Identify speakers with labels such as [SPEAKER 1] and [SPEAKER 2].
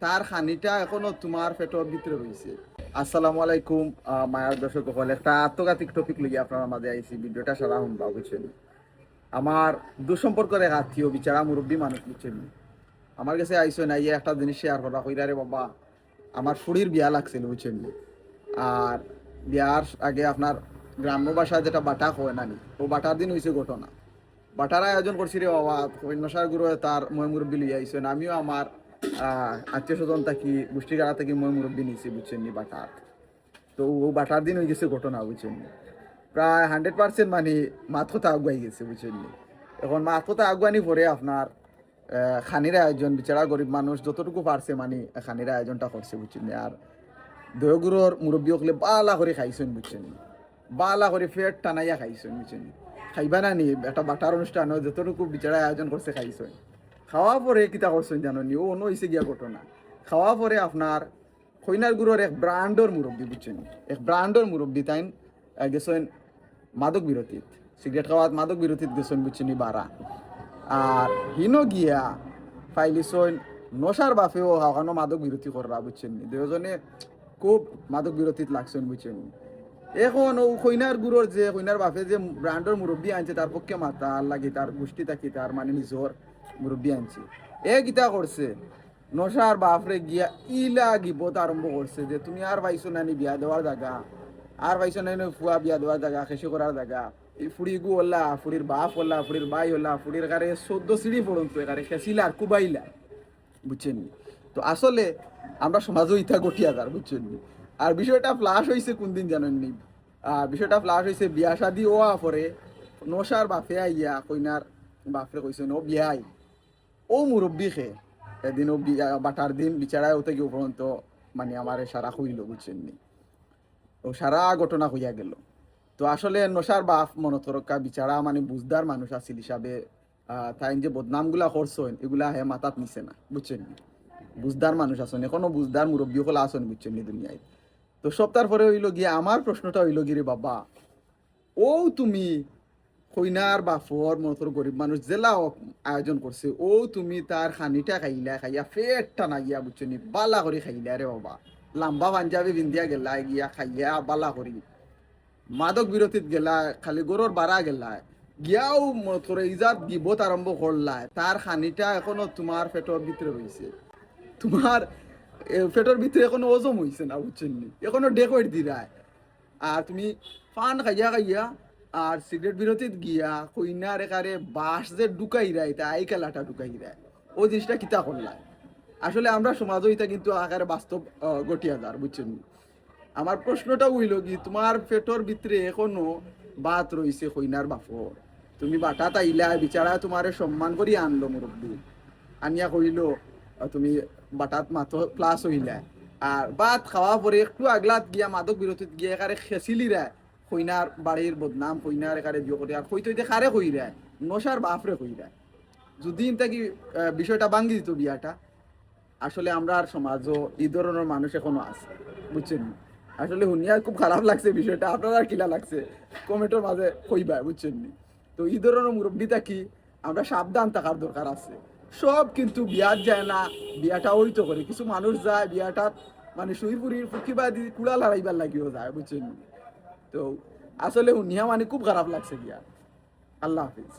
[SPEAKER 1] তার খানিটা এখনো তোমার পেটের ভিতরে রয়েছে। আসসালামু আলাইকুম মায়ার দর্শক সকল, একটা আত্মঘাতিক টপিক লইয়া আপনার মাঝে আইছি। ভিডিওটা সারা শুনবা বুঝছেন। আমার দুঃসম্পর্কের এক আত্মীয় বিচারা মুরব্বী মানুষ বুঝছেন, আমার কাছে আইসো না ইয়ে একটা জিনিস শেয়ার করা কইরা রে বাবা, আমার ফুড়ির বিয়া লাগছিল বুঝছেন। আর বিয়ার আগে আপনার গ্রাম্য ভাষায় যেটা বাটা হয় নানি, ও বাটার দিন হয়েছে ঘটনা। বাটার আয়োজন করছি রে বাবা, কন্যাসার গুরু তার মই মুরব্বী লইয়া আইসেন। আমিও আমার আত্মীয় স্বজন থাকি গোষ্ঠীগাড়া থেকে মই মুরব্বী নিয়েছি বুঝছেন নি বাটার। তো ও বাটার দিন হয়ে গেছে ঘটনা বুঝছেন নি, প্রায় 100% মানে মাত কথা আগুয়াই গেছে বুঝছেন নি। এখন মাত কথা আগুয়ানি পরে আপনার খানির আয়োজন, বিচারা গরিব মানুষ যতটুকু পারছে মানে খানির আয়োজনটা করছে বুঝছেন নি। আর দয়গুরুর মুরব্বী হলে বালা করে খাইছেন বুঝছেন নি, বালা করে ফেট টানাইয়া খাইছেন বুঝছেন নি। খাইবা না নি একটা বাটার অনুষ্ঠান যতটুকু বিচারা আয়োজন করছে খাইছেন। খাওয়া পরে কিতা করছেন জানো নি, ও অন্য হয়েছে গিয়া ঘটনা। খাওয়া পরে আপনার খৈনার গুড়োর এক ব্রান্ডর মুরব্বী বুঝছেন, এক ব্রান্ডর মুরব্বী তাই গেছেন মাদক বিরতিত, সিগারেট খাওয়াত মাদক বিরতিত গেছেন বুঝছেন বারা। আর হিনো গিয়া ফাইলিছন নশার বাফেও হাওয়ানো মাদক বিরতি কররা বুঝছেন নি। দুজনে খুব মাদক বিরতিত লাগছেন বুঝছেন। এখন ও কইনার গুড়োর যে কইনার বাপে যে ব্রান্ডর মুরব্বী আনছে তার পক্ষে মাতা লাগি, তার গোষ্ঠী থাকি তার মানে নিজর মুরব্বী আনছে। এ গীতা করছে নশার বাপরে গিয়া ইলা গিবত আরম্ভ করছে যে তুমি আর পাইছো নানি বিয়া দেওয়ার জায়গা, আর পাইছো নানি ফুয়া বিয়া দেওয়ার জায়গা, খেসি করার জায়গা। এই ফুড়ি গু হল্লা, ফুড়ির বাপ হল্লা, ফুড়ির বাই হল্লা, ফুড়ির কারে 14 সিঁড়ি পড়ন্ত একারে খেসিলা আর কুবাইলা বুঝছেন। তো আসলে আমরা সমাজও ইথা গঠিয়া যার বুঝছেন। আর বিষয়টা ফ্লাশ হয়েছে কোন দিন জানেননি, বিষয়টা ফ্লাশ হয়েছে বিয়া শাদি ওয়া পরে নশার বাপে আইয়া কইনার বাপরে কইছেন ও বিয়াই ও মুরব্বী খে এদিন ও বিয়া বাটার দিন বিচারায় ওতে গিয়ে পর্যন্ত মানে আমার সারা হইল বুঝছেন নি। ও সারা ঘটনা হইয়া গেল। তো আসলে নশার বাপ মনতরকা বিচারা মানে বুঝদার মানুষ আছিল হিসাবে তাই যে বদনামগুলা করছেন এগুলা হে মাথাত নিছে না বুঝছেন। বুঝদার মানুষ আছেন, এখনো বুঝদার মুরব্বী হলা আছেন বুঝছেন নি দুনিয়ায়। তো সপ্তাহ পরে হইল গিয়ে আমার প্রশ্নটা হইল গিয়ে বাবা, ও তুমি কইনার বাফর মতর গরিব মানুষ জেলা আয়োজন করছে, ও তুমি তার খানিটা খাইলা খাইয়া ফেট টানাইয়া বুঝছেন বালা করে খাইলা রে বাবা, লাম্বা পাঞ্জাবি বিন্দিয়া গেলা গিয়া খাইয়া বালা করি মাদক বিরতিত গেলা, খালি গরুর বাড়া গেলা গিয়াও মতরে ইজাত গিবত আরম্ভ করলা। তার খানিটা এখনো তোমার পেটের ভিতরে রয়েছে, তোমার পেটের ভিতরে এখনো ওজম হয়েছে না বুঝছেন নি, এখনো ডেকোয়েট দিরায়। আর তুমি পান খাইয়া খাইয়া আর সিগারেট বিরতিত গিয়া কইনার একারে বাস যে ঢুকাই রায় তা আই খেলাটা ঢুকাই রায়, ও জিনিসটা কিতা করলায়। আসলে আমরা সমাজও এটা কিন্তু আকারে বাস্তব গঠিয়া যার বুঝছেন। আমার প্রশ্নটা হইল কি, তোমার পেটর ভিতরে এখনো বাত রয়েছে কইনার বাপর, তুমি বাটা তাইলা বিচারা তোমারে সম্মান করি আনলো মুরব্বী, আনিয়া কইল তুমি বাটাত মাথো প্লাস হইলা। আর ভাত খাওয়া পরে একটু আগলাত গিয়া মাদক বিরতিত গিয়া একারে খেসিলিরা কইনার বাড়ির বদনাম, কইনার একারে বিয়ে করে আর কইতে কারে কইরা নশার বাপরে কইরা। যদি তাকে বিষয়টা ভাঙ্গি দিত বিয়াটা, আসলে আমরা আর সমাজও এই ধরনের মানুষ এখনো আছে বুঝছেন। আসলে শুনিয়া খুব খারাপ লাগছে বিষয়টা, আপনার আর কিলা লাগছে কমেন্টের মাঝে কইবা বুঝছেন নি। তো এই ধরনের মুরব্বী থাকি আমরা সাবধান থাকার দরকার আছে। সব কিন্তু বিয়াত যায় না, বিয়াটা ওইতো করে কিছু মানুষ যায় বিয়াটা মানে সুইপুরির ফুকিবাদি কুড়া লড়াইবার লাগিও যায় বুঝছেন। তো আসলে শুনিয়া মানে খুব খারাপ লাগছে গিয়া। আল্লাহ হাফিজ।